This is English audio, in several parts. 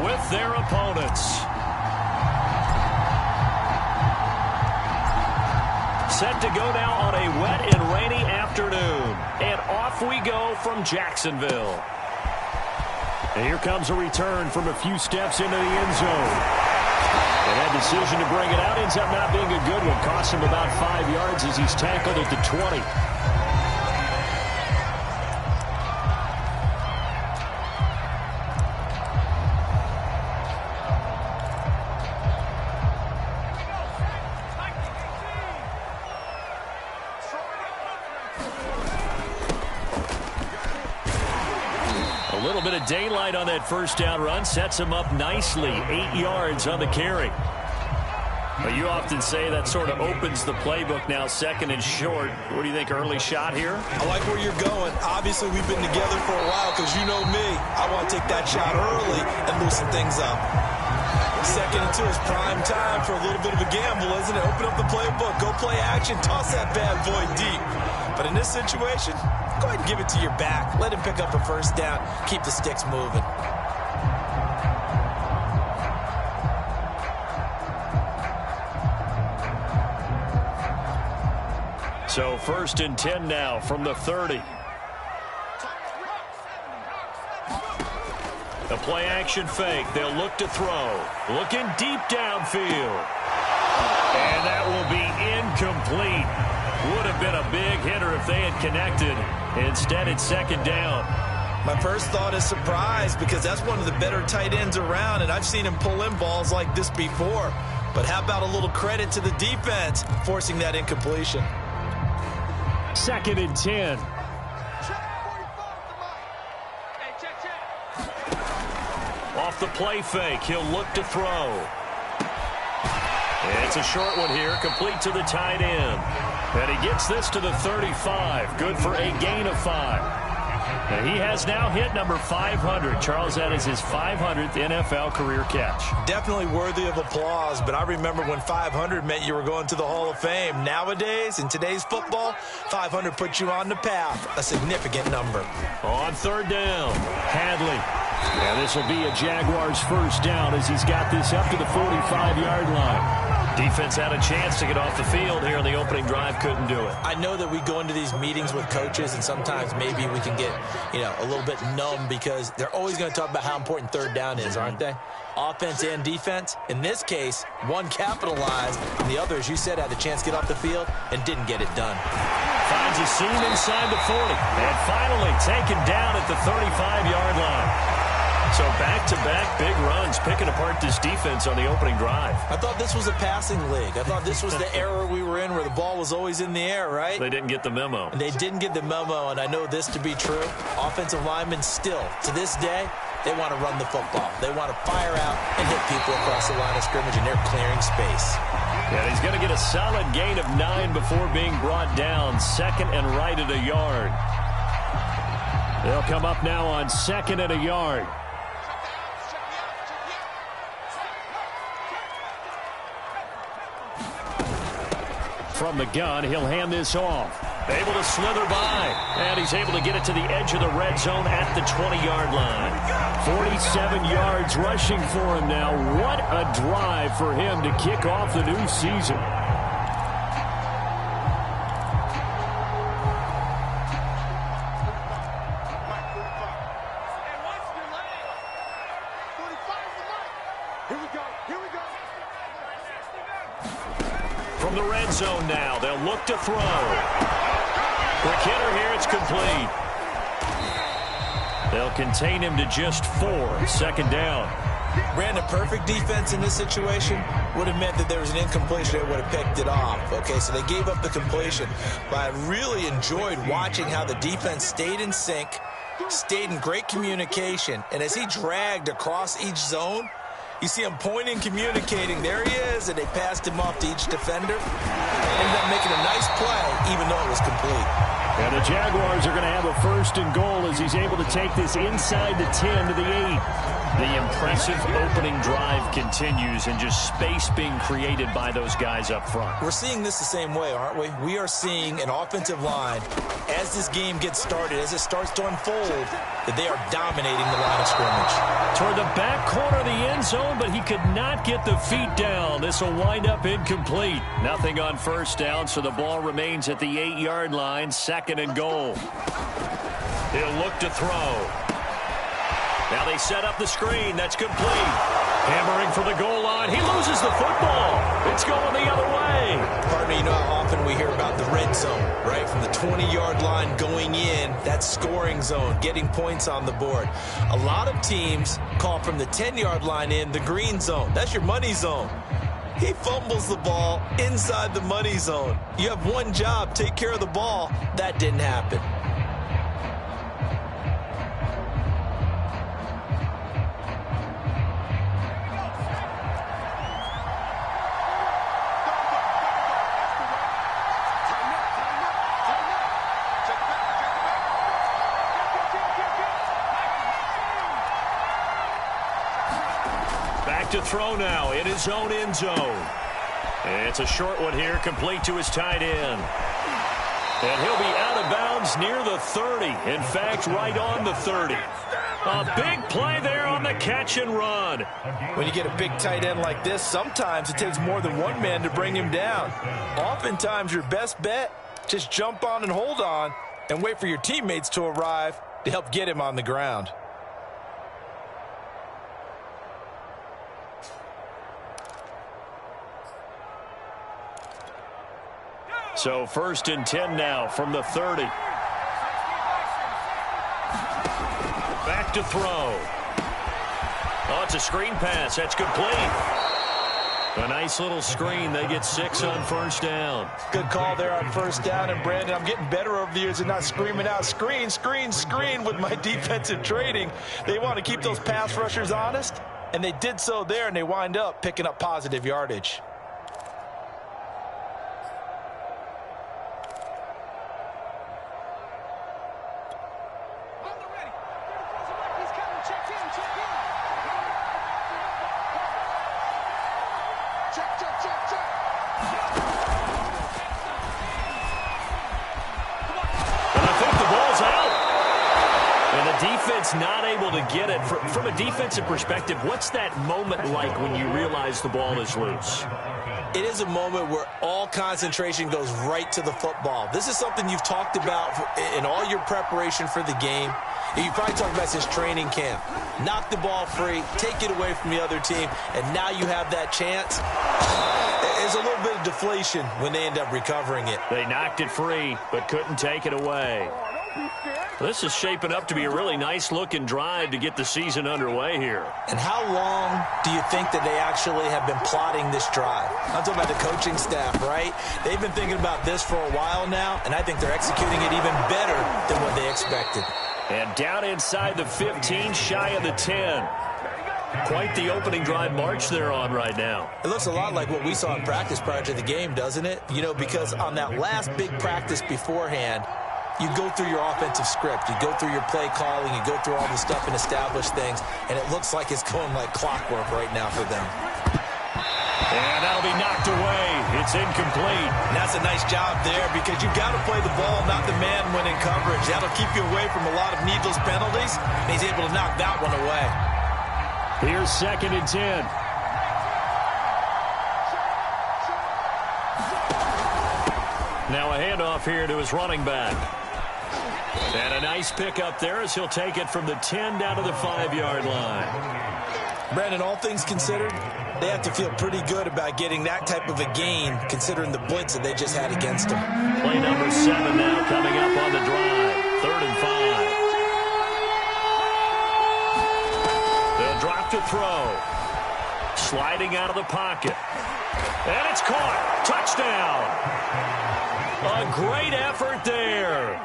with their opponents. Set to go now on a wet and rainy afternoon. And off we go from Jacksonville. And here comes a return from a few steps into the end zone. And that decision to bring it out ends up not being a good one. Costs him about 5 yards as he's tackled at the 20. A little bit of daylight on that first down run sets him up nicely. 8 yards on the carry. But you often say that sort of opens the playbook now, second and short. What do you think, early shot here? I like where you're going. Obviously, we've been together for a while because you know me. I want to take that shot early and loosen things up. Second and 2 is prime time for a little bit of a gamble, isn't it? Open up the playbook, go play action, toss that bad boy deep. But in this situation, go ahead and give it to your back. Let him pick up a first down. Keep the sticks moving. So 1st and 10 now from the 30. A play action fake. They'll look to throw. Looking deep downfield. And that will be incomplete. Would have been a big hitter if they had connected. Instead, it's second down. My first thought is surprise because that's one of the better tight ends around, and I've seen him pull in balls like this before. But how about a little credit to the defense forcing that incompletion? 2nd and 10. Off the play fake, he'll look to throw. It's a short one here, complete to the tight end. And he gets this to the 35, good for a gain of 5. And he has now hit number 500. Charles, that is his 500th NFL career catch. Definitely worthy of applause, but I remember when 500 meant you were going to the Hall of Fame. Nowadays, in today's football, 500 puts you on the path, a significant number. On 3rd down, Hadley. And this will be a Jaguars first down as he's got this up to the 45-yard line. Defense had a chance to get off the field here on the opening drive, couldn't do it. I know that we go into these meetings with coaches, and sometimes maybe we can get, a little bit numb because they're always going to talk about how important 3rd down is, aren't they? Offense and defense. In this case, one capitalized, and the other, as you said, had the chance to get off the field and didn't get it done. Finds a seam inside the 40, and finally taken down at the 35-yard line. So back-to-back big runs, picking apart this defense on the opening drive. I thought this was a passing league. I thought this was the era we were in where the ball was always in the air, right? They didn't get the memo. And they didn't get the memo, and I know this to be true. Offensive linemen still, to this day, they want to run the football. They want to fire out and hit people across the line of scrimmage, and they're clearing space. Yeah, he's going to get a solid gain of 9 before being brought down. 2nd and right at a yard. They'll come up now on 2nd and a yard. From the gun, he'll hand this off. Able to slither by, and he's able to get it to the edge of the red zone at the 20-yard line. 47 yards rushing for him now. What a drive for him to kick off the new season. From the red zone now, they'll look to throw. Quick hitter here, it's complete. They'll contain him to just 4. 2nd down. Brandon, perfect defense in this situation would have meant that there was an incompletion that would have picked it off. Okay, so they gave up the completion. But I really enjoyed watching how the defense stayed in sync, stayed in great communication, and as he dragged across each zone, you see him pointing, communicating. There he is, and they passed him off to each defender. Ended up making a nice play, even though it was complete. And the Jaguars are going to have a 1st and goal as he's able to take this inside the 10 to the 8. The impressive opening drive continues and just space being created by those guys up front. We're seeing this the same way, aren't we? We are seeing an offensive line, as this game gets started, as it starts to unfold, that they are dominating the line of scrimmage. Toward the back corner of the end zone, but he could not get the feet down. This will wind up incomplete. Nothing on 1st down, so the ball remains at the 8-yard line, 2nd and goal. He'll look to throw. Now they set up the screen. That's complete. Hammering for the goal line. He loses the football. It's going the other way. Pardon me, you know how often we hear about the red zone, right? From the 20-yard line going in, that's scoring zone, getting points on the board. A lot of teams call from the 10-yard line in the green zone. That's your money zone. He fumbles the ball inside the money zone. You have one job, take care of the ball. That didn't happen. To throw now in his own end zone. It's a short one here, complete to his tight end. And he'll be out of bounds near the 30. In fact, right on the 30. A big play there on the catch and run. When you get a big tight end like this, sometimes it takes more than one man to bring him down. Oftentimes, your best bet, just jump on and hold on and wait for your teammates to arrive to help get him on the ground. So 1st and 10 now from the 30. Back to throw. Oh, it's a screen pass. That's complete. A nice little screen. They get 6 on 1st down. Good call there on 1st down. And, Brandon, I'm getting better over the years and not screaming out, screen, screen, screen with my defensive training. They want to keep those pass rushers honest, and they did so there, and they wind up picking up positive yardage. Not able to get it. From a defensive perspective, what's that moment like when you realize the ball is loose? It is a moment where all concentration goes right to the football. This is something you've talked about in all your preparation for the game. You probably talked about since training camp. Knock the ball free, take it away from the other team, and now you have that chance. There's a little bit of deflation when they end up recovering it. They knocked it free, but couldn't take it away. This is shaping up to be a really nice-looking drive to get the season underway here. And how long do you think that they actually have been plotting this drive? I'm talking about the coaching staff, right? They've been thinking about this for a while now, and I think they're executing it even better than what they expected. And down inside the 15, shy of the 10. Quite the opening drive march they're on right now. It looks a lot like what we saw in practice prior to the game, doesn't it? You know, because on that last big practice beforehand, you go through your offensive script, you go through your play calling, you go through all the stuff and establish things, and it looks like it's going like clockwork right now for them. And that'll be knocked away. It's incomplete. And that's a nice job there because you've got to play the ball, not the man when in coverage. That'll keep you away from a lot of needless penalties, and he's able to knock that one away. Here's 2nd and 10. Now a handoff here to his running back. And a nice pickup there as he'll take it from the 10 down to the 5-yard line. Brandon, all things considered, they have to feel pretty good about getting that type of a gain considering the blitz that they just had against them. Play number 7 now coming up on the drive. 3rd and 5. They'll drop to throw. Sliding out of the pocket. And it's caught. Touchdown. A great effort there.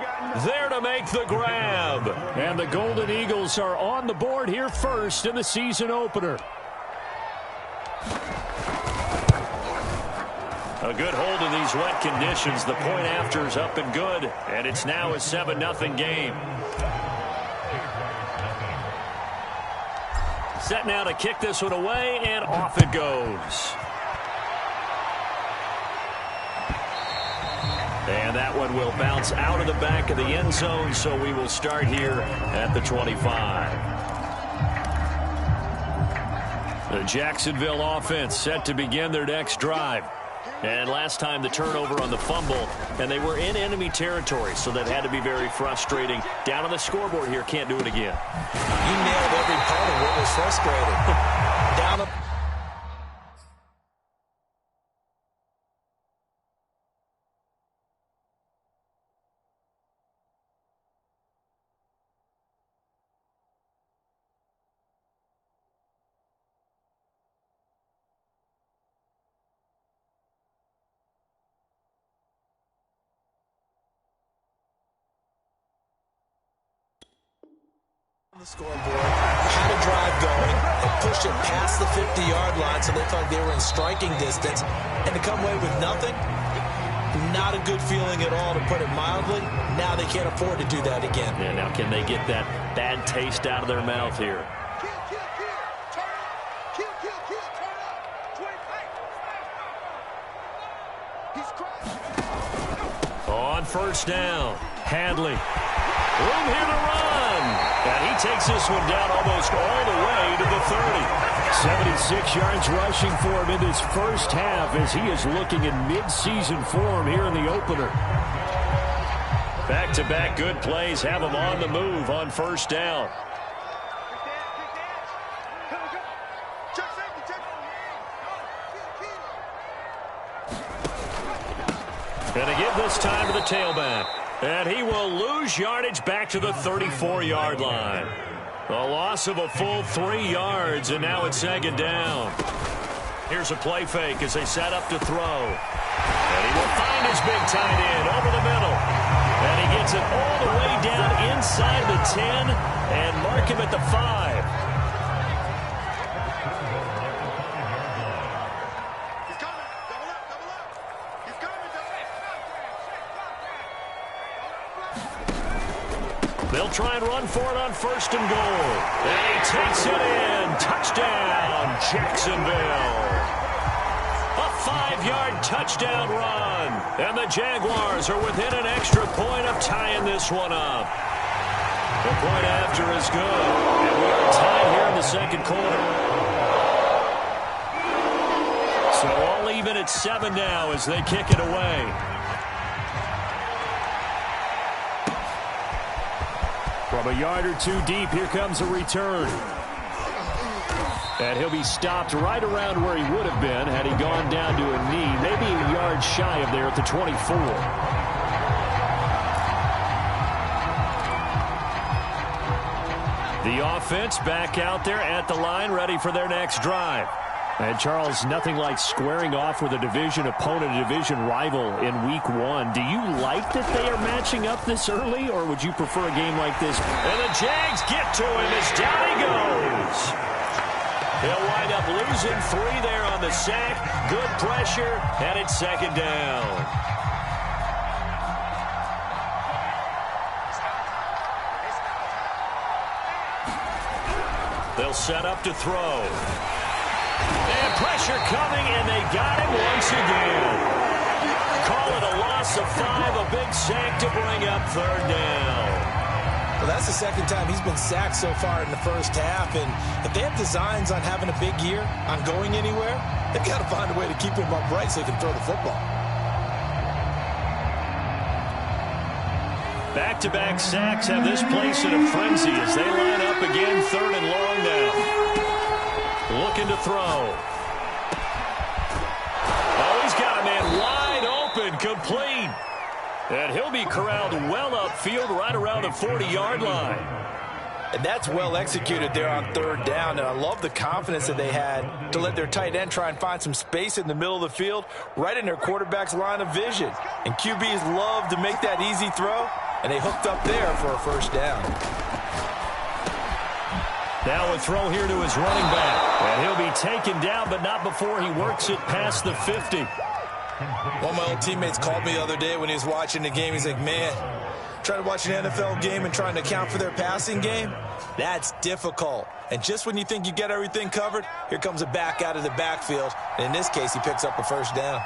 There to make the grab. And the Golden Eagles are on the board here first in the season opener. A good hold in these wet conditions. The point after is up and good, and it's now a 7-0 game. Set now to kick this one away, and off it goes. And that one will bounce out of the back of the end zone, so we will start here at the 25. The Jacksonville offense set to begin their next drive. And last time the turnover on the fumble, and they were in enemy territory, so that had to be very frustrating. Down on the scoreboard here, can't do it again. You nailed every part of what was frustrating. Down the scoreboard, had a drive going, and pushed it past the 50-yard line, so they thought they were in striking distance, and to come away with nothing, not a good feeling at all, to put it mildly. Now they can't afford to do that again. Yeah, now can they get that bad taste out of their mouth here? On first down, Hadley. Room here to run. And he takes this one down almost all the way to the 30. 76 yards rushing for him in this first half as he is looking in mid-season form here in the opener. Back-to-back good plays have him on the move on first down. Going to give this time to the tailback. And he will lose yardage back to the 34-yard line. A loss of a full 3 yards, and now it's second down. Here's a play fake as they set up to throw. And he will find his big tight end over the middle. And he gets it all the way down inside the 10 and mark him at the 5. They'll try and run for it on first and goal. And he takes it in. Touchdown, Jacksonville. A 5-yard touchdown run. And the Jaguars are within an extra point of tying this one up. The point after is good. And we are tied here in the second quarter. So all even at 7 now as they kick it away. From a yard or two deep, here comes a return. And he'll be stopped right around where he would have been had he gone down to a knee, maybe a yard shy of there at the 24. The offense back out there at the line, ready for their next drive. And, Charles, nothing like squaring off with a division opponent, a division rival in Week 1. Do you like that they are matching up this early, or would you prefer a game like this? And the Jags get to him as down he goes. He'll wind up losing 3 there on the sack. Good pressure, and it's second down. They'll set up to throw. And pressure coming, and they got him once again. Call it a loss of 5, a big sack to bring up third down. Well, that's the second time he's been sacked so far in the first half, and if they have designs on having a big year, on going anywhere, they've got to find a way to keep him upright so he can throw the football. Back-to-back sacks have this place in a frenzy as they line up again, third and long now. Looking to throw. Oh, he's got a man wide open, complete. And he'll be corralled well upfield right around the 40-yard line. And that's well executed there on third down. And I love the confidence that they had to let their tight end try and find some space in the middle of the field, right in their quarterback's line of vision. And QBs love to make that easy throw, and they hooked up there for a first down. Now a throw here to his running back. And he'll be taken down, but not before he works it past the 50. One of my old teammates called me the other day when he was watching the game. He's like, man, trying to watch an NFL game and trying to account for their passing game, that's difficult. And just when you think you get everything covered, here comes a back out of the backfield. And in this case, he picks up a first down.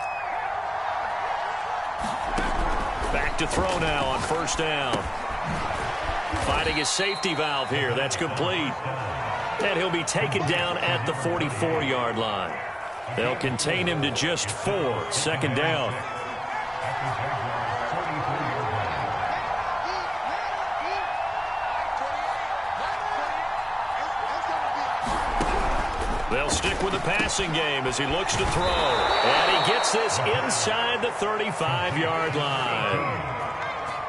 Back to throw now on first down. Finding his safety valve here. That's complete. And he'll be taken down at the 44-yard line. They'll contain him to just 4. Second down. They'll stick with the passing game as he looks to throw. And he gets this inside the 35-yard line.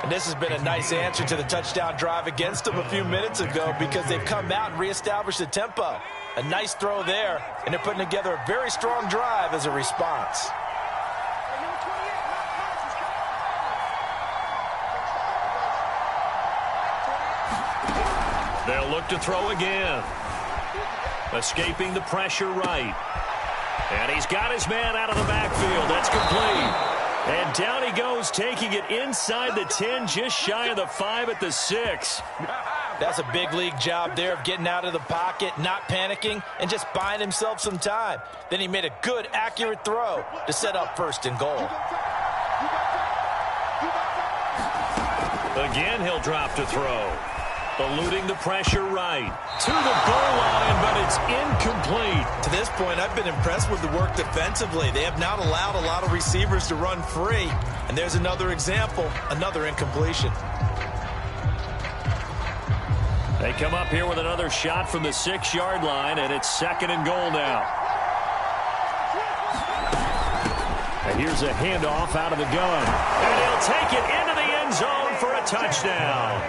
And this has been a nice answer to the touchdown drive against them a few minutes ago because they've come out and reestablished the tempo. A nice throw there, and they're putting together a very strong drive as a response. They'll look to throw again. Escaping the pressure right. And he's got his man out of the backfield. That's complete. And down he goes, taking it inside the 10, just shy of the 5 at the 6. That's a big league job there of getting out of the pocket, not panicking, and just buying himself some time. Then he made a good, accurate throw to set up first and goal. Again, he'll drop to throw. Eluding the pressure right. To the goal line, but it's incomplete. To this point, I've been impressed with the work defensively. They have not allowed a lot of receivers to run free. And there's another example, another incompletion. They come up here with another shot from the 6-yard line, and it's second and goal now. And here's a handoff out of the gun. And he'll take it into the end zone for a touchdown.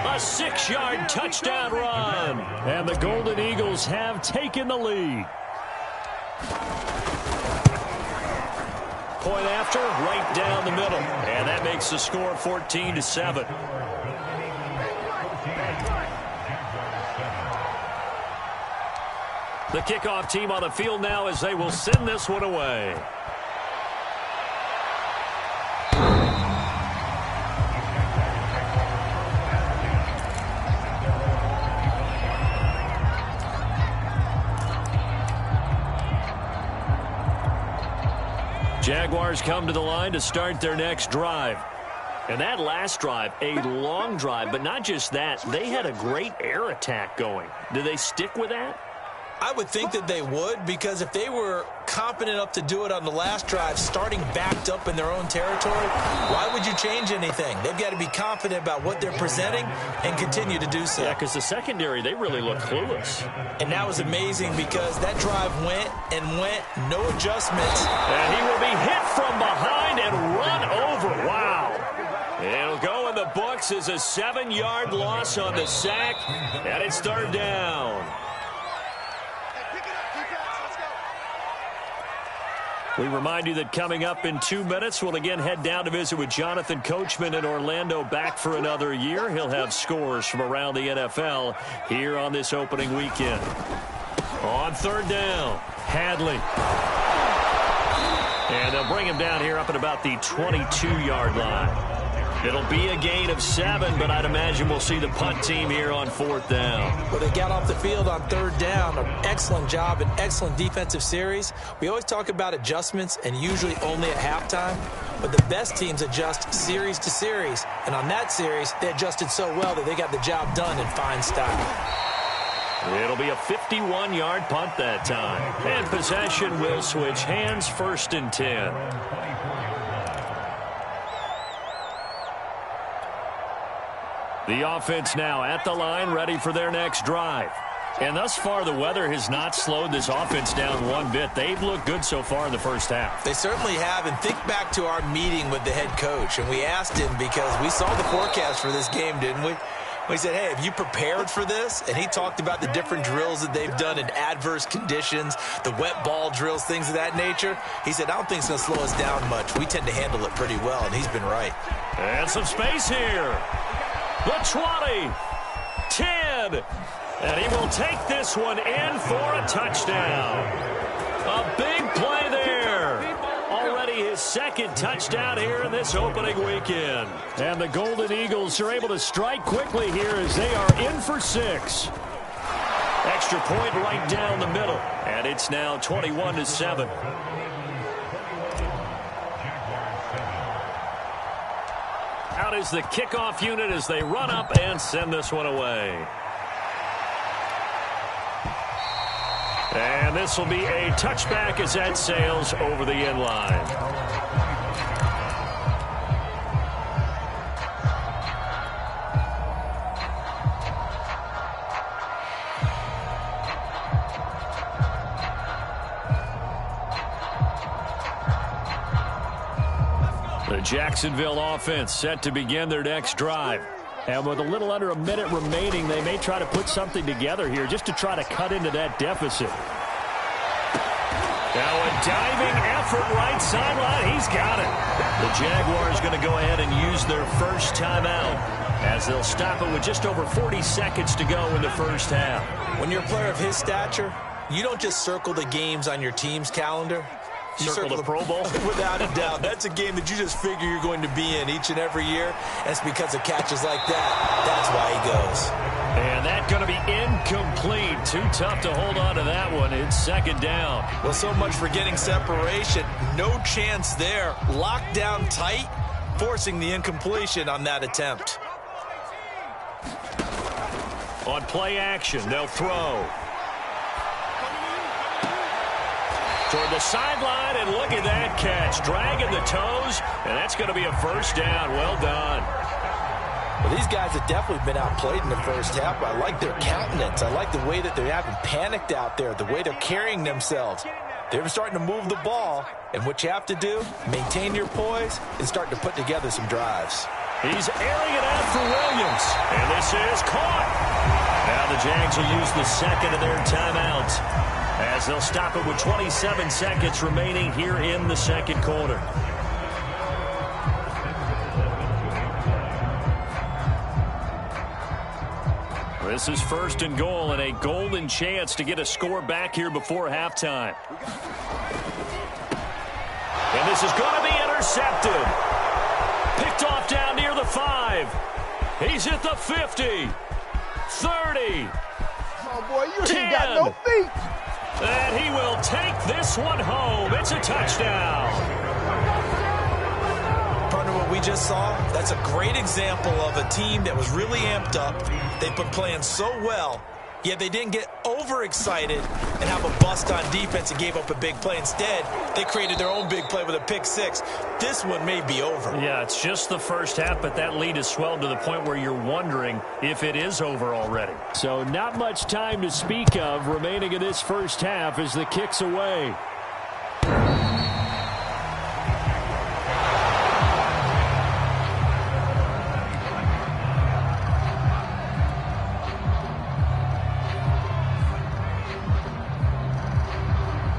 A 6-yard touchdown run. And the Golden Eagles have taken the lead. Point after, right down the middle. And that makes the score 14-7. The kickoff team on the field now as they will send this one away. Jaguars come to the line to start their next drive. And that last drive, a long drive, but not just that. They had a great air attack going. Do they stick with that? I would think that they would, because if they were confident enough to do it on the last drive, starting backed up in their own territory, why would you change anything? They've got to be confident about what they're presenting and continue to do so. Yeah, because the secondary, they really look clueless. And that was amazing because that drive went and went, no adjustments. And he will be hit from behind and run over. Wow. It'll go in the books as a 7-yard loss on the sack, and it's third down. We remind you that coming up in 2 minutes, we'll again head down to visit with Jonathan Coachman in Orlando, back for another year. He'll have scores from around the NFL here on this opening weekend. On third down, Hadley. And they'll bring him down here up at about the 22-yard line. It'll be a gain of 7, but I'd imagine we'll see the punt team here on fourth down. Well, they got off the field on third down. An excellent job, an excellent defensive series. We always talk about adjustments, and usually only at halftime. But the best teams adjust series to series. And on that series, they adjusted so well that they got the job done in fine style. It'll be a 51-yard punt that time. And possession will switch hands, 1st and 10. The offense now at the line, ready for their next drive. And thus far, the weather has not slowed this offense down one bit. They've looked good so far in the first half. They certainly have. And think back to our meeting with the head coach. And we asked him, because we saw the forecast for this game, didn't we? We said, hey, have you prepared for this? And he talked about the different drills that they've done in adverse conditions, the wet ball drills, things of that nature. He said, I don't think it's going to slow us down much. We tend to handle it pretty well, and he's been right. And some space here. The 20, 10, and he will take this one in for a touchdown. A big play there. Already second touchdown here in this opening weekend. And the Golden Eagles are able to strike quickly here as they are in for 6. Extra point right down the middle. And it's now 21-7. Out is the kickoff unit as they run up and send this one away. And this will be a touchback as that sails over the end line. The Jacksonville offense set to begin their next drive. And with a little under a minute remaining, they may try to put something together here just to try to cut into that deficit. Now a diving effort right sideline. He's got it. The Jaguars going to go ahead and use their first timeout as they'll stop it with just over 40 seconds to go in the first half. When you're a player of his stature, you don't just circle the games on your team's calendar. You circle the Pro Bowl? Without a doubt. That's a game that you just figure you're going to be in each and every year. And it's because of catches like that. That's why he goes. And that's going to be incomplete. Too tough to hold on to that one. It's second down. Well, so much for getting separation. No chance there. Locked down tight, forcing the incompletion on that attempt. On play action, they'll throw. Toward the sideline, and look at that catch. Dragging the toes, and that's going to be a first down. Well done. Well, these guys have definitely been outplayed in the first half, but I like their countenance. I like the way that they haven't panicked out there, the way they're carrying themselves. They're starting to move the ball, and what you have to do, maintain your poise and start to put together some drives. He's airing it out for Williams, and this is caught. Now the Jags will use the second of their timeouts as they'll stop it with 27 seconds remaining here in the second quarter. This is first and goal and a golden chance to get a score back here before halftime. And this is going to be intercepted. Picked off down near the 5. He's at the 50. 30. Oh, boy, you 10. ain't got no feet. And he will take this one home. It's a touchdown. Partner, what we just saw, that's a great example of a team that was really amped up. They've been playing so well, yet they didn't get overexcited and have a bust on defense and gave up a big play. Instead, they created their own big play with a pick 6. This one may be over. Yeah, it's just the first half, but that lead has swelled to the point where you're wondering if it is over already. So not much time to speak of remaining in this first half as the kick's away.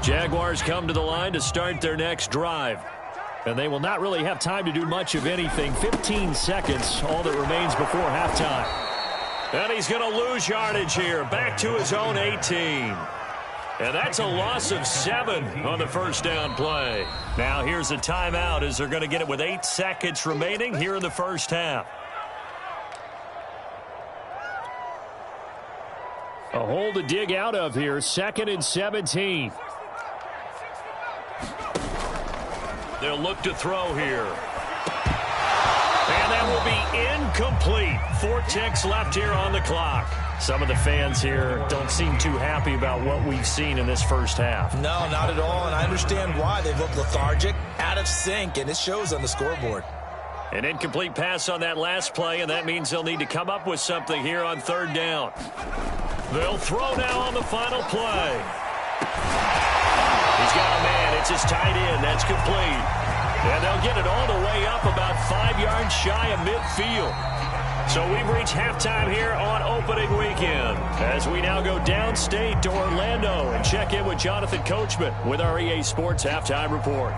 Jaguars come to the line to start their next drive. And they will not really have time to do much of anything. 15 seconds, all that remains before halftime. And he's going to lose yardage here. Back to his own 18. And that's a loss of 7 on the first down play. Now here's a timeout as they're going to get it with 8 seconds remaining here in the first half. A hole to dig out of here. 2nd and 17. They'll look to throw here. And that will be incomplete. 4 ticks left here on the clock. Some of the fans here don't seem too happy about what we've seen in this first half. No, not at all, and I understand why. They've looked lethargic, out of sync, and it shows on the scoreboard. An incomplete pass on that last play, and that means they'll need to come up with something here on 3rd down. They'll throw now on the final play. He's got a man. It's his tight end. That's complete. And they'll get it all the way up about 5 yards shy of midfield. So we've reached halftime here on opening weekend as we now go downstate to Orlando and check in with Jonathan Coachman with our EA Sports Halftime Report.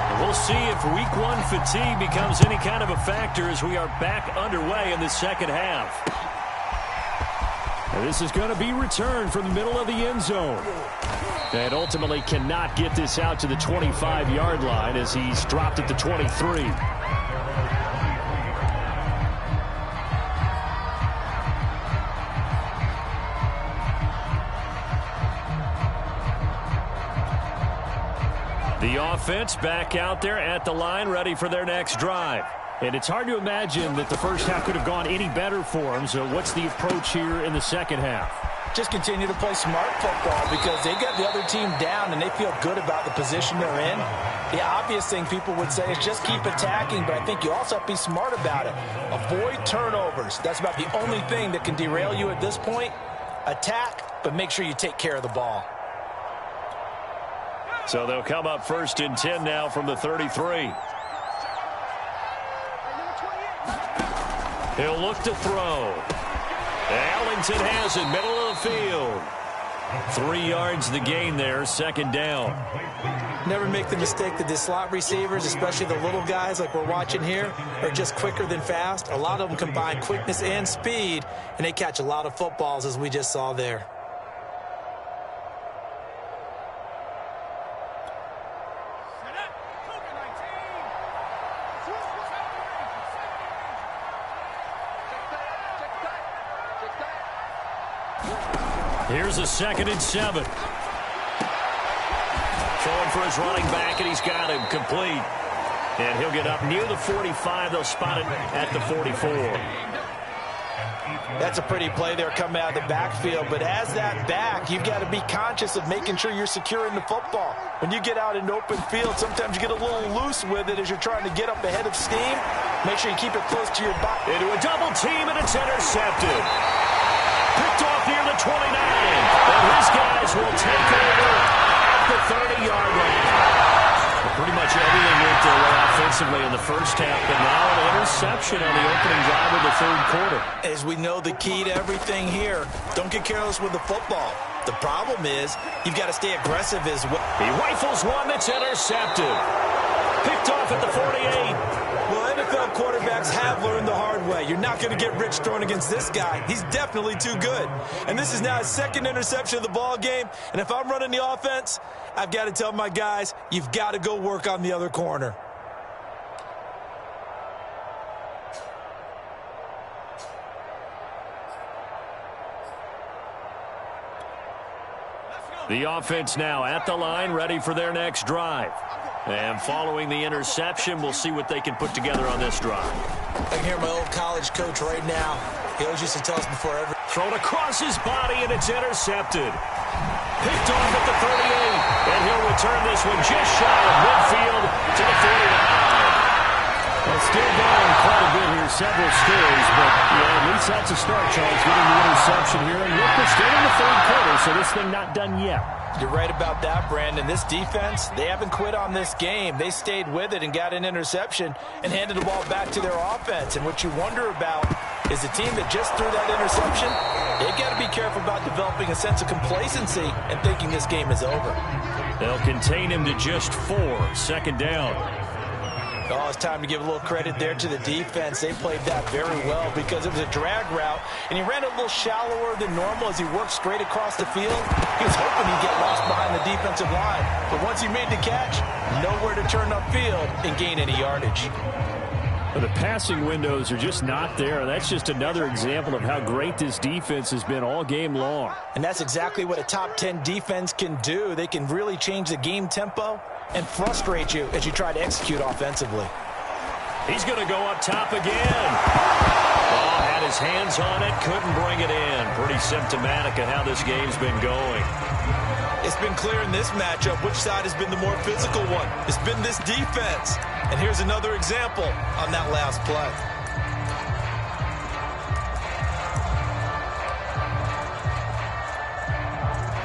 And we'll see if Week 1 fatigue becomes any kind of a factor as we are back underway in the second half. This is going to be returned from the middle of the end zone. And ultimately cannot get this out to the 25-yard line as he's dropped at the 23. The offense back out there at the line, ready for their next drive. And it's hard to imagine that the first half could have gone any better for them. So what's the approach here in the second half? Just continue to play smart football because they got the other team down and they feel good about the position they're in. The obvious thing people would say is just keep attacking, but I think you also have to be smart about it. Avoid turnovers. That's about the only thing that can derail you at this point. Attack, but make sure you take care of the ball. So they'll come up 1st and 10 now from the 33. He'll look to throw. Ellington has it, middle of the field. 3 yards the gain there, 2nd down. Never make the mistake that the slot receivers, especially the little guys like we're watching here, are just quicker than fast. A lot of them combine quickness and speed, and they catch a lot of footballs, as we just saw there. Here's a 2nd and 7. Throwing for his running back, and he's got him complete. And he'll get up near the 45. They'll spot it at the 44. That's a pretty play there coming out of the backfield. But as that back, you've got to be conscious of making sure you're securing the football. When you get out in open field, sometimes you get a little loose with it as you're trying to get up ahead of steam. Make sure you keep it close to your body. Into a double team, and it's intercepted. Picked off near the 29. And his guys will take over at the 30-yard line. Pretty much everything went their way offensively in the first half, but now an interception on the opening drive of the 3rd quarter. As we know, the key to everything here, don't get careless with the football. The problem is you've got to stay aggressive as well. He rifles one that's intercepted. Picked off at the 48. Well, NFL quarterbacks have learned the hard way. You're not going to get rich throwing against this guy. He's definitely too good. And this is now his 2nd interception of the ball game. And if I'm running the offense, I've got to tell my guys, you've got to go work on the other corner. The offense now at the line, ready for their next drive. And following the interception, we'll see what they can put together on this drive. I can hear my old college coach right now. He always used to tell us before every... Thrown across his body, and it's intercepted. Picked off at the 38. And he'll return this one just shy of midfield to the 49. Well, still going quite a bit here, several stories, but yeah, at least that's a start, Charles, getting the interception here. And look, we're still in the 3rd quarter, so this thing not done yet. You're right about that, Brandon. This defense, they haven't quit on this game. They stayed with it and got an interception and handed the ball back to their offense. And what you wonder about is the team that just threw that interception, they've got to be careful about developing a sense of complacency and thinking this game is over. They'll contain him to just 4, 2nd down. Oh, it's time to give a little credit there to the defense. They played that very well because it was a drag route, and he ran a little shallower than normal as he worked straight across the field. He was hoping he'd get lost behind the defensive line, but once he made the catch, nowhere to turn upfield and gain any yardage. The passing windows are just not there. That's just another example of how great this defense has been all game long. And that's exactly what a top 10 defense can do. They can really change the game tempo and frustrate you as you try to execute offensively. He's going to go up top again. Oh, had his hands on it, couldn't bring it in. Pretty symptomatic of how this game's been going. It's been clear in this matchup which side has been the more physical one. It's been this defense. And here's another example on that last play.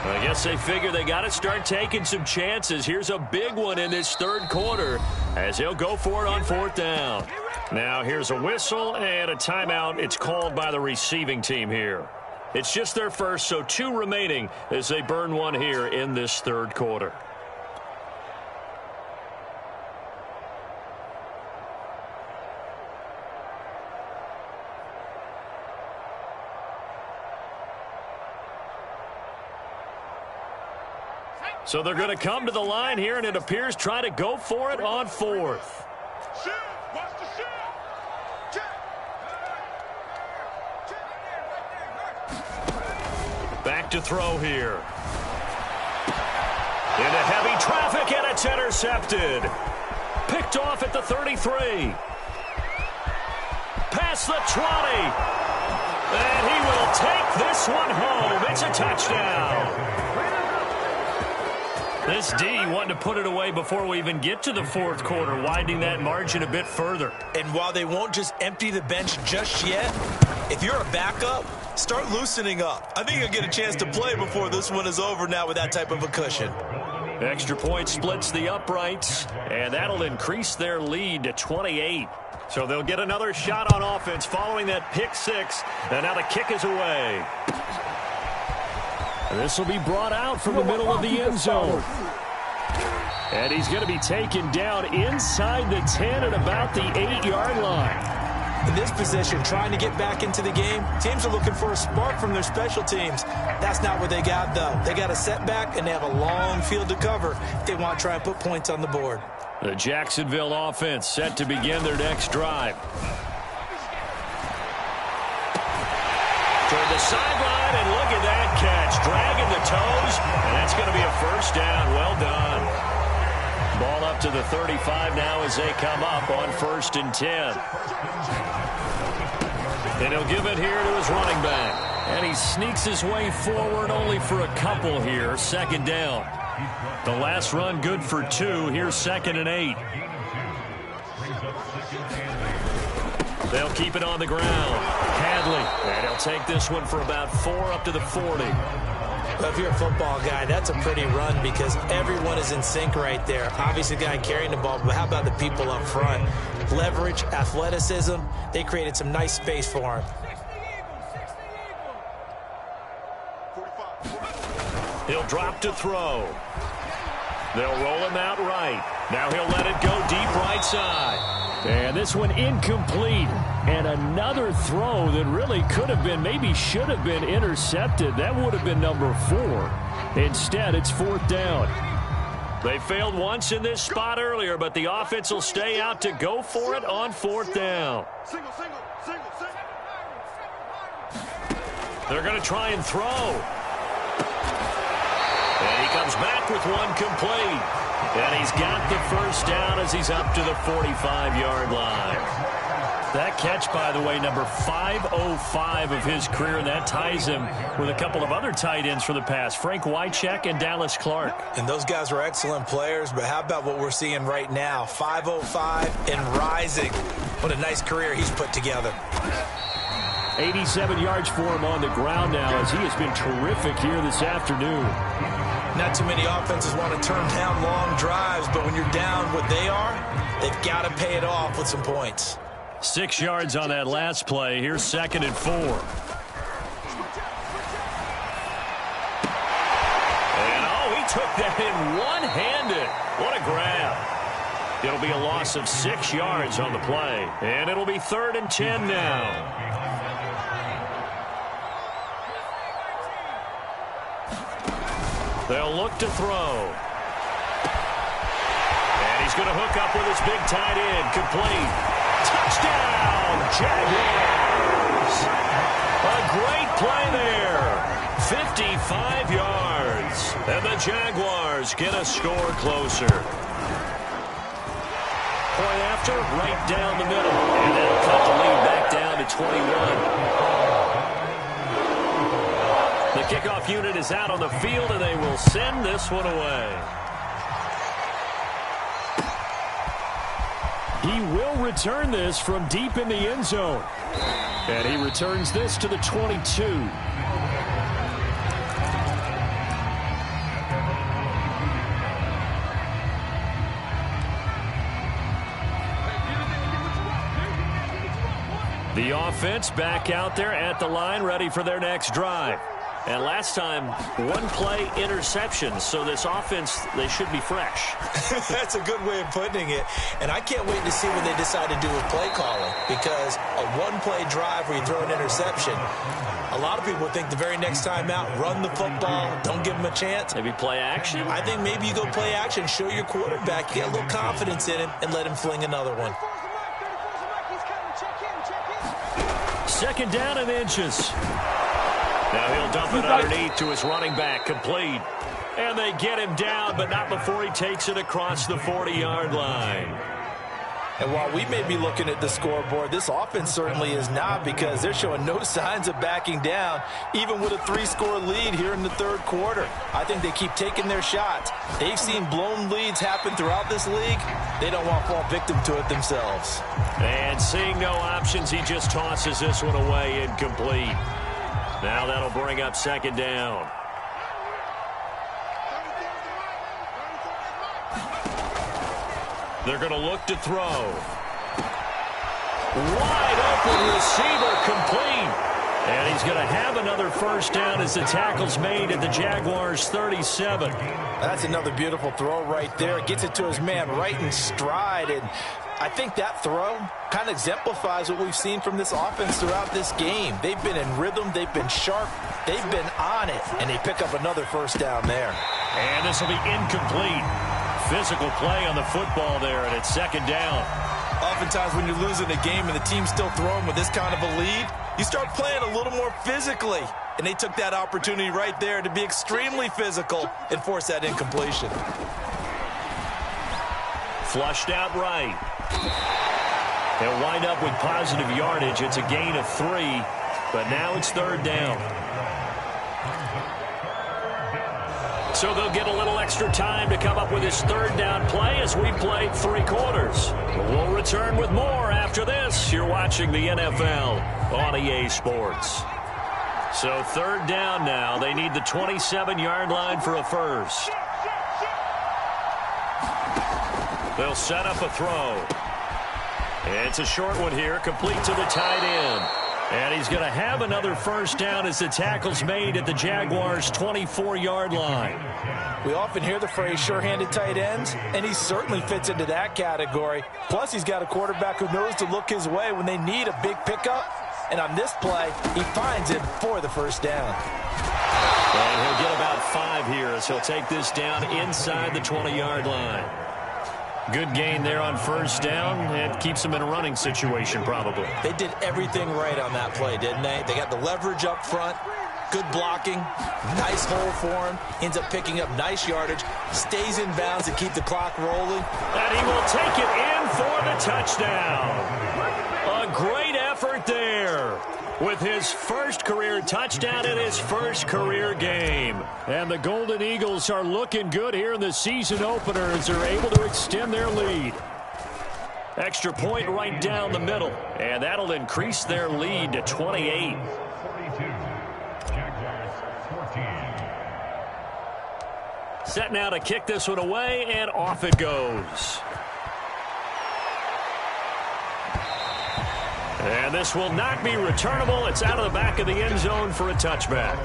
I guess they figure they got to start taking some chances. Here's a big one in this 3rd quarter as he'll go for it on 4th down. Now here's a whistle and a timeout. It's called by the receiving team here. It's just their first, so 2 remaining as they burn one here in this 3rd quarter. So they're going to come to the line here, and it appears try to go for it on fourth. Back to throw here. Into heavy traffic, and it's intercepted. Picked off at the 33. Past the 20. And he will take this one home. It's a touchdown. This D wanted to put it away before we even get to the fourth quarter, widening that margin a bit further. And while they won't just empty the bench just yet, if you're a backup, start loosening up. I think you'll get a chance to play before this one is over now with that type of a cushion. Extra point splits the uprights, and that'll increase their lead to 28. So they'll get another shot on offense following that pick six, and now the kick is away. This will be brought out from the middle of the end zone. And he's going to be taken down inside the 10 at about the 8-yard line. In this position, trying to get back into the game, teams are looking for a spark from their special teams. That's not what they got, though. They got a setback, and they have a long field to cover if they want to try and put points on the board. The Jacksonville offense set to begin their next drive. Toward the sideline, and look at that catch. Dragging the toes, and that's going to be a first down. Well done. Ball up to the 35 now as they come up on 1st and 10. And he'll give it here to his running back. And he sneaks his way forward only for a couple here. 2nd down. The last run good for 2. Here's 2nd and 8. They'll keep it on the ground. Hadley. And he'll take this one for about 4 up to the 40. Well, if you're a football guy, that's a pretty run because everyone is in sync right there. Obviously, the guy carrying the ball, but how about the people up front? Leverage, athleticism, they created some nice space for him. He'll drop to throw. They'll roll him out right. Now he'll let it go deep right side. And this one incomplete. And another throw that really could have been, maybe should have been intercepted. That would have been number 4. Instead, it's 4th down. They failed once in this spot earlier, but the offense will stay out to go for it on 4th down. They're going to try and throw. And he comes back with one complete. And he's got the first down as he's up to the 45-yard line. That catch, by the way, number 505 of his career, and that ties him with a couple of other tight ends for the past, Frank Wycheck and Dallas Clark. And those guys were excellent players, but how about what we're seeing right now? 505 and rising. What a nice career he's put together. 87 yards for him on the ground now as he has been terrific here this afternoon. Not too many offenses want to turn down long drives, but when you're down what they are, they've got to pay it off with some points. 6 yards on that last play. Here's 2nd and 4. And, he took that in one-handed. What a grab. It'll be a loss of 6 yards on the play. And it'll be 3rd and 10 now. They'll look to throw. And he's going to hook up with his big tight end. Complete. Touchdown, Jaguars. A great play there. 55 yards. And the Jaguars get a score closer. Point after, right down the middle. And that'll cut the lead back down to 21. The kickoff unit is out on the field, and they will send this one away. He will return this from deep in the end zone. And he returns this to the 22. The offense back out there at the line, ready for their next drive. And last time, one play interception. So this offense, they should be fresh. That's a good way of putting it. And I can't wait to see what they decide to do with play calling, because a one-play drive where you throw an interception, a lot of people think the very next time out, run the football, don't give them a chance. Maybe play action? I think maybe you go play action, show your quarterback, get a little confidence in him, and let him fling another one. Second down and inches. Now he'll dump it underneath to his running back, complete. And they get him down, but not before he takes it across the 40-yard line. And while we may be looking at the scoreboard, this offense certainly is not, because they're showing no signs of backing down, even with a 3-score lead here in the third quarter. I think they keep taking their shots. They've seen blown leads happen throughout this league. They don't want to fall victim to it themselves. And seeing no options, he just tosses this one away, incomplete. Now that'll bring up second down. They're going to look to throw. Wide open receiver, complete. And he's going to have another first down as the tackle's made at the Jaguars' 37. That's another beautiful throw right there. Gets it to his man right in stride. And I think that throw kind of exemplifies what we've seen from this offense throughout this game. They've been in rhythm. They've been sharp. They've been on it. And they pick up another first down there. And this will be incomplete. Physical play on the football there, and it's second down. Oftentimes when you're losing a game and the team's still throwing with this kind of a lead, you start playing a little more physically. And they took that opportunity right there to be extremely physical and force that incompletion. Flushed out right. They'll wind up with positive yardage. It's a gain of 3, but now it's third down. So they'll get a little extra time to come up with his third down play as we play 3 quarters. We'll return with more after this. You're watching the NFL on EA Sports. So third down now. They need the 27-yard line for a first. They'll set up a throw. It's a short one here, complete to the tight end. And he's going to have another first down as the tackle's made at the Jaguars' 24-yard line. We often hear the phrase sure-handed tight ends, and he certainly fits into that category. Plus, he's got a quarterback who knows to look his way when they need a big pickup. And on this play, he finds it for the first down. And he'll get about 5 here as he'll take this down inside the 20-yard line. Good gain there on first down. It keeps them in a running situation, probably. They did everything right on that play, didn't they? They got the leverage up front, good blocking, nice hole for him, ends up picking up nice yardage, stays in bounds to keep the clock rolling. And he will take it in for the touchdown. A great effort there with his first career touchdown in his first career game. And the Golden Eagles are looking good here in the season opener as they're able to extend their lead. Extra point right down the middle, and that'll increase their lead to 28. Set now to kick this one away, and off it goes. And this will not be returnable. It's out of the back of the end zone for a touchback.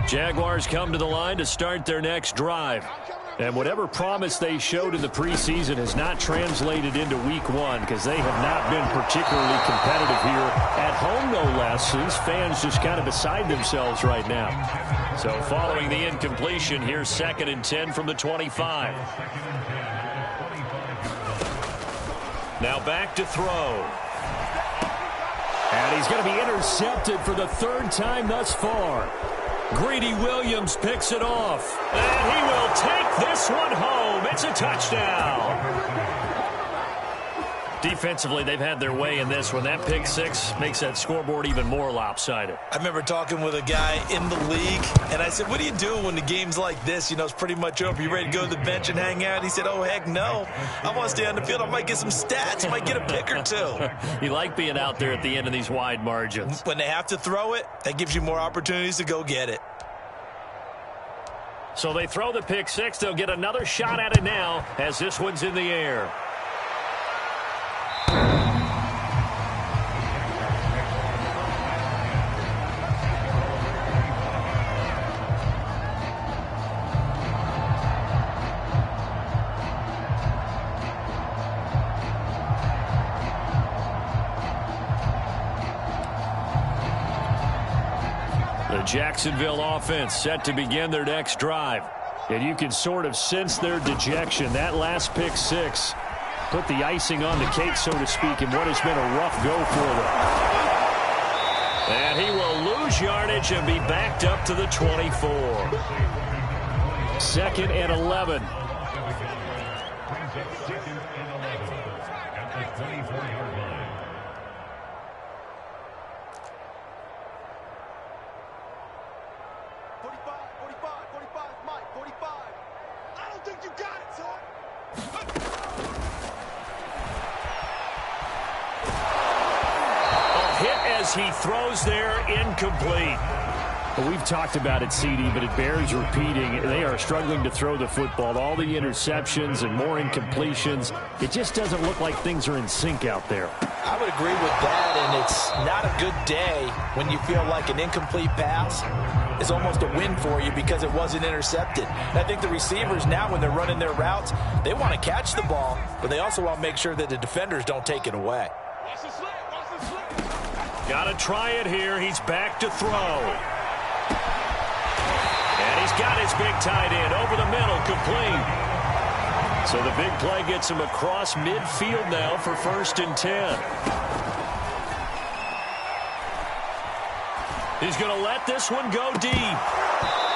Jaguars come to the line to start their next drive. And whatever promise they showed in the preseason has not translated into week 1 because they have not been particularly competitive here at home, no less. These fans just kind of beside themselves right now. So following the incompletion, here's 2nd and 10 from the 25. Now back to throw. And he's going to be intercepted for the 3rd time thus far. Greedy Williams picks it off. And he will take this one home. It's a touchdown. Defensively, they've had their way in this one. That pick 6 makes that scoreboard even more lopsided. I remember talking with a guy in the league, and I said, what do you do when the game's like this? You know, it's pretty much over. You ready to go to the bench and hang out? He said, oh, heck no. I want to stay on the field. I might get some stats. I might get a pick or 2. You like being out there at the end of these wide margins. When they have to throw it, that gives you more opportunities to go get it. So they throw the pick 6. They'll get another shot at it now as this one's in the air. The Jacksonville offense set to begin their next drive. And you can sort of sense their dejection. That last pick six put the icing on the cake, so to speak, in what has been a rough go for them. And he will lose yardage and be backed up to the 24. 2nd and 11. At the 24-yard line. He throws there, incomplete. Well, we've talked about it, CD, but it bears repeating. They are struggling to throw the football. All the interceptions and more incompletions. It just doesn't look like things are in sync out there. I would agree with that, and it's not a good day when you feel like an incomplete pass is almost a win for you because it wasn't intercepted. And I think the receivers now, when they're running their routes, they want to catch the ball, but they also want to make sure that the defenders don't take it away. Got to try it here. He's back to throw. And he's got his big tight end over the middle, complete. So the big play gets him across midfield now for 1st and 10. He's going to let this one go deep.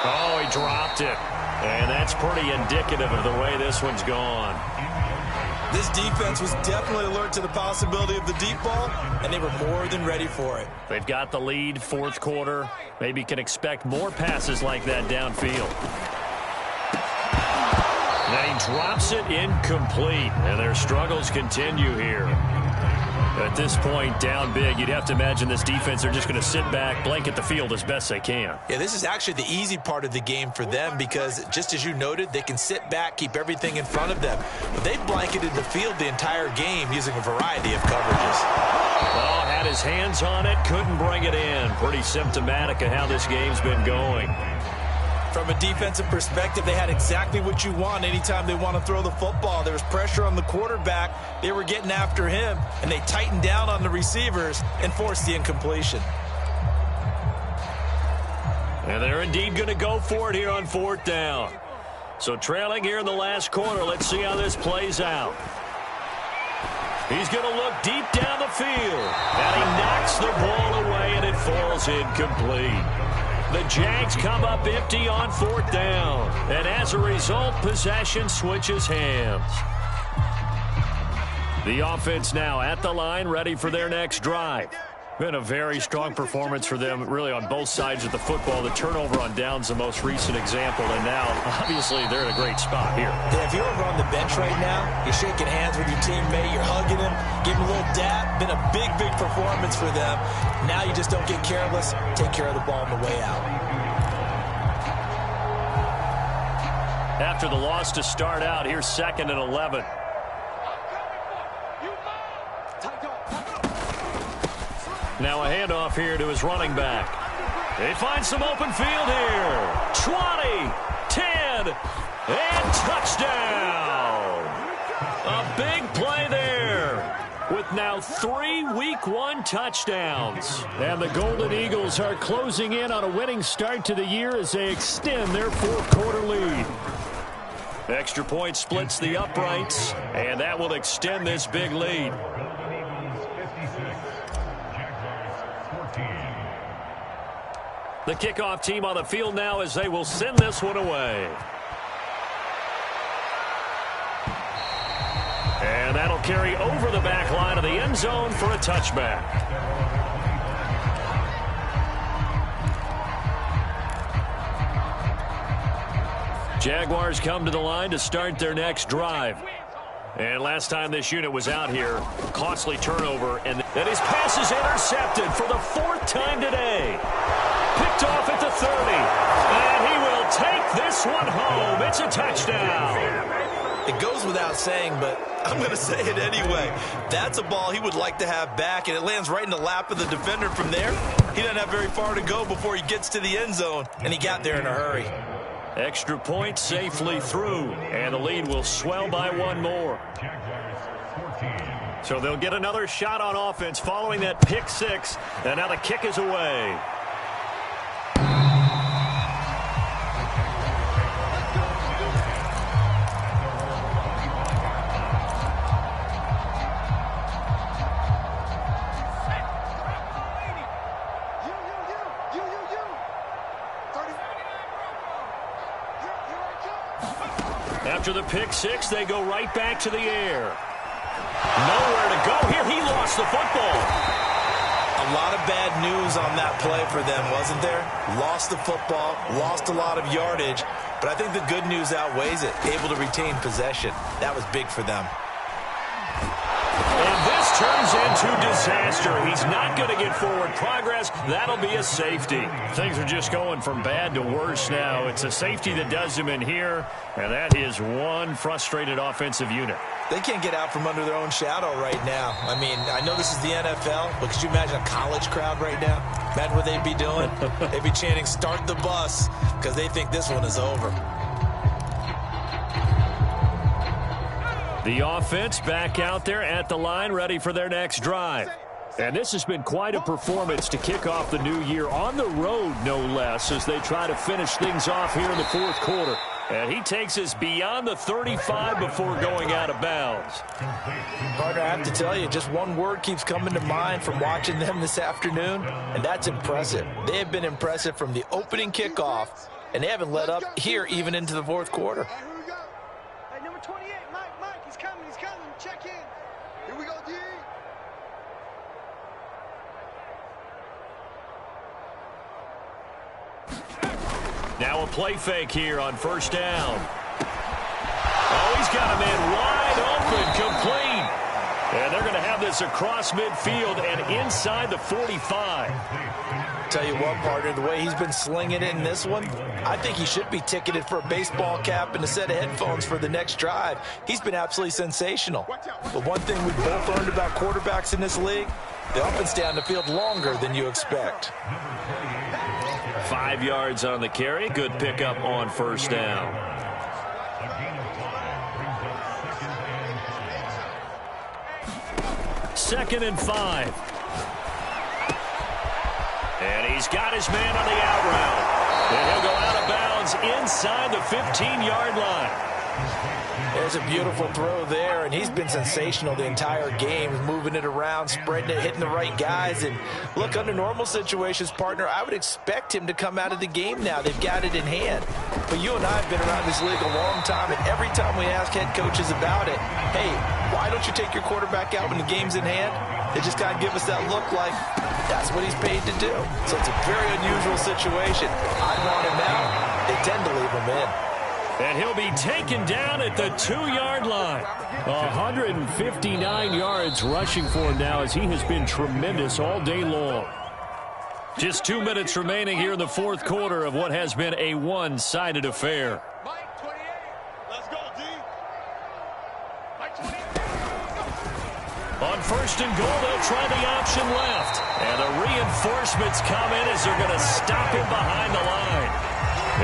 Oh, he dropped it. And that's pretty indicative of the way this one's gone. This defense was definitely alert to the possibility of the deep ball, and they were more than ready for it. They've got the lead, 4th quarter. Maybe can expect more passes like that downfield. Now he drops it incomplete, and their struggles continue here. At this point, down big, you'd have to imagine this defense, they're just going to sit back, blanket the field as best they can. Yeah, this is actually the easy part of the game for them because, just as you noted, they can sit back, keep everything in front of them. But they blanketed the field the entire game using a variety of coverages. Oh, had his hands on it, couldn't bring it in. Pretty symptomatic of how this game's been going. From a defensive perspective, they had exactly what you want anytime they want to throw the football. There was pressure on the quarterback. They were getting after him, and they tightened down on the receivers and forced the incompletion. And they're indeed going to go for it here on 4th down. So trailing here in the last quarter, let's see how this plays out. He's going to look deep down the field, and he knocks the ball away, and it falls incomplete. The Jags come up empty on 4th down. And as a result, possession switches hands. The offense now at the line, ready for their next drive. Been a very strong performance for them, really, on both sides of the football. The turnover on downs, the most recent example. And now, obviously, they're in a great spot here. Yeah, if you're over on the bench right now, you're shaking hands with your teammate, you're hugging him, giving him a little dap. Been a big, big performance for them. Now you just don't get careless. Take care of the ball on the way out. After the loss to start out, here's 2nd and 11. Now a handoff here to his running back. They find some open field here. 20, 10, and touchdown. A big play there with now 3 Week 1 touchdowns. And the Golden Eagles are closing in on a winning start to the year as they extend their 4th quarter lead. Extra point splits the uprights, and that will extend this big lead. The kickoff team on the field now as they will send this one away. And that'll carry over the back line of the end zone for a touchback. Jaguars come to the line to start their next drive. And last time this unit was out here, costly turnover, and his pass is intercepted for the 4th time today. Picked off at the 30, and he will take this one home. It's a touchdown. It goes without saying, but I'm going to say it anyway. That's a ball he would like to have back, and it lands right in the lap of the defender from there. He doesn't have very far to go before he gets to the end zone, and he got there in a hurry. Extra point safely through, and the lead will swell by 1 more. So they'll get another shot on offense following that pick 6, and now the kick is away. After the pick six, they go right back to the air. Nowhere to go here. He lost the football. A lot of bad news on that play for them, wasn't there? Lost the football, lost a lot of yardage, but I think the good news outweighs it. Able to retain possession. That was big for them. And this turns into disaster. He's not going to get forward progress. That'll be a safety. Things are just going from bad to worse now. It's a safety that does him in here, and that is one frustrated offensive unit. They can't get out from under their own shadow right now. I mean, I know this is the NFL, but could you imagine a college crowd right now? Imagine what they'd be doing. They'd be chanting, "Start the bus," because they think this one is over. The offense back out there at the line, ready for their next drive. And this has been quite a performance to kick off the new year on the road, no less, as they try to finish things off here in the fourth quarter. And he takes us beyond the 35 before going out of bounds. Partner, I have to tell you, just one word keeps coming to mind from watching them this afternoon, and that's impressive. They have been impressive from the opening kickoff, and they haven't let up here even into the fourth quarter. Hey, number 28, Mike, he's coming. Check in. Here we go, D. Now a play fake here on first down. Oh, he's got a man wide open, complete. And they're going to have this across midfield and inside the 45. Tell you what, partner, the way he's been slinging it in this one, I think he should be ticketed for a baseball cap and a set of headphones for the next drive. He's been absolutely sensational. But one thing we've both learned about quarterbacks in this league, they often stay on the field longer than you expect. 5 yards on the carry. Good pickup on first down. Second and 5. And he's got his man on the out route. And he'll go out of bounds inside the 15-yard line. There's a beautiful throw there, and he's been sensational the entire game, moving it around, spreading it, hitting the right guys. And look, under normal situations, partner, I would expect him to come out of the game now. They've got it in hand. But you and I have been around this league a long time, and every time we ask head coaches about it, hey, why don't you take your quarterback out when the game's in hand? They just kind of give us that look like that's what he's paid to do. So it's a very unusual situation. I want him out. They tend to leave him in. And he'll be taken down at the 2-yard line. 159 yards rushing for him now as he has been tremendous all day long. Just 2 minutes remaining here in the fourth quarter of what has been a one-sided affair. Mike, 28. Let's go, D. Mike, 28. On first and goal, they'll try the option left. And the reinforcements come in as they're going to stop him behind the line.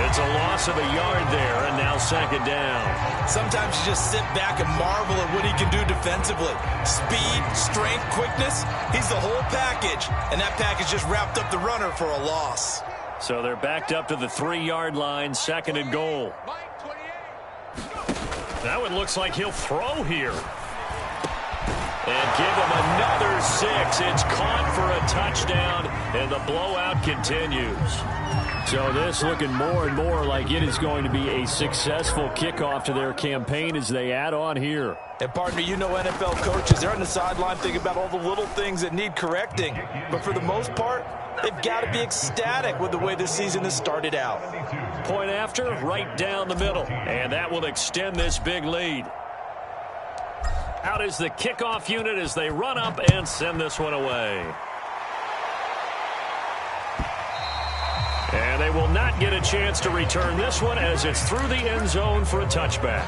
It's a loss of a yard there, and now second down. Sometimes you just sit back and marvel at what he can do defensively. Speed, strength, quickness, he's the whole package. And that package just wrapped up the runner for a loss. So they're backed up to the 3-yard line, second and goal. Mike, 28. That one looks like he'll throw here. And give him another 6. It's caught for a touchdown, and the blowout continues. So this looking more and more like it is going to be a successful kickoff to their campaign as they add on here. And partner, you know NFL coaches, they're on the sideline thinking about all the little things that need correcting. But for the most part, they've got to be ecstatic with the way this season has started out. Point after, right down the middle. And that will extend this big lead. Out is the kickoff unit as they run up and send this one away. And they will not get a chance to return this one as it's through the end zone for a touchback.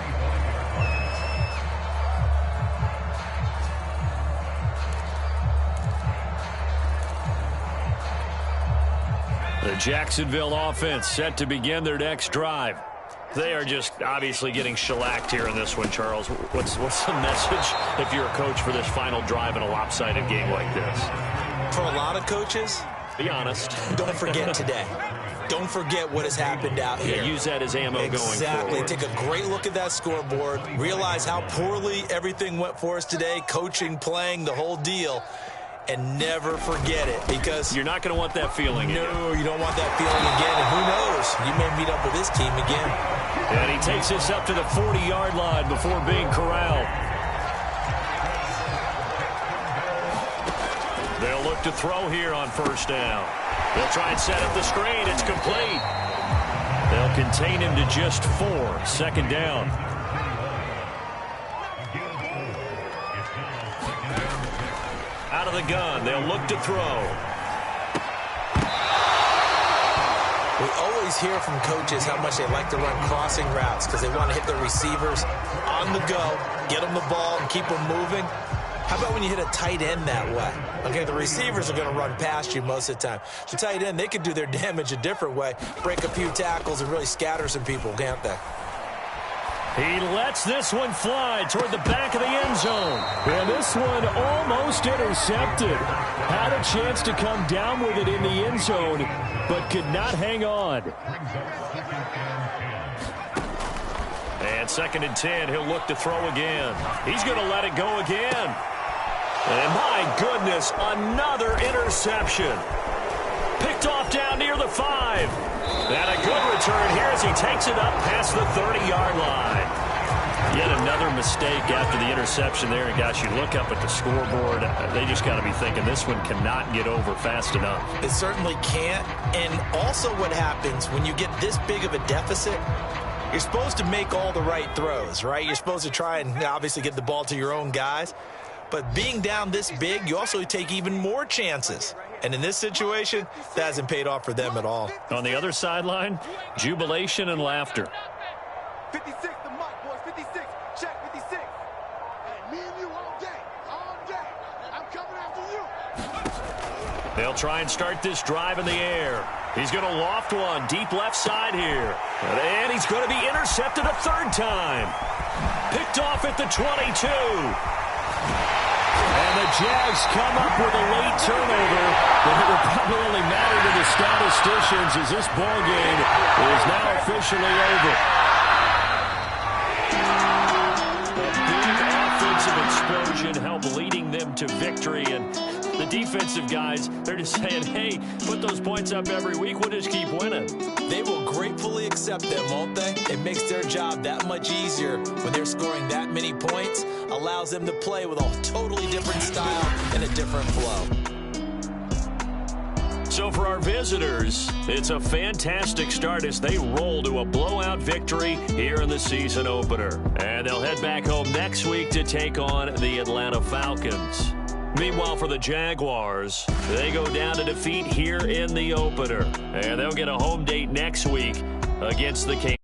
The Jacksonville offense set to begin their next drive. They are just obviously getting shellacked here in this one, Charles. What's the message if you're a coach for this final drive in a lopsided game like this? For a lot of coaches, be honest. Don't forget today. Don't forget what has happened out here. Use that as ammo going forward. Exactly. Take a great look at that scoreboard. Realize how poorly everything went for us today. Coaching, playing, the whole deal. and never forget it, because you're not going to want that feeling again. No, you don't want that feeling again, and who knows, you may meet up with this team again. And he takes this up to the 40-yard line before being corralled. They'll look to throw here on first down. They'll try and set up the screen. It's complete. They'll contain him to just 4. Second down. Out of the gun. They'll look to throw. We always hear from coaches how much they like to run crossing routes because they want to hit their receivers on the go, get them the ball, and keep them moving. How about when you hit a tight end that way? Okay, the receivers are going to run past you most of the time. The tight end, they can do their damage a different way, break a few tackles, and really scatter some people, can't they? He lets this one fly toward the back of the end zone. And this one almost intercepted. Had a chance to come down with it in the end zone, but could not hang on. And 2nd and 10, he'll look to throw again. He's going to let it go again. And my goodness, another interception. Picked off down near the 5. And a good return here as he takes it up past the 30-yard line. Yet another mistake after the interception there. And, gosh, you look up at the scoreboard, they just got to be thinking this one cannot get over fast enough. It certainly can't. And also what happens when you get this big of a deficit, you're supposed to make all the right throws, right? You're supposed to try and obviously get the ball to your own guys. But being down this big, you also take even more chances. And in this situation, that hasn't paid off for them at all. On the other sideline, jubilation and laughter. 56, the mic, boys. 56. Check 56. Hey, me and you all day. All day. I'm coming after you. They'll try and start this drive in the air. He's going to loft one deep left side here. And he's going to be intercepted a 3rd time. Picked off at the 22. And the Jags come up with a late turnover, but it will probably only matter to the statisticians as this ball game is now officially over. A big offensive explosion helped leading them to victory, and the defensive guys, they're just saying, hey, put those points up every week, we'll just keep winning. They will gratefully accept them, won't they? It makes their job that much easier when they're scoring that many points, allows them to play with a totally different style and a different flow. So for our visitors, it's a fantastic start as they roll to a blowout victory here in the season opener. And they'll head back home next week to take on the Atlanta Falcons. Meanwhile, for the Jaguars, they go down to defeat here in the opener. And they'll get a home date next week against the Kansas.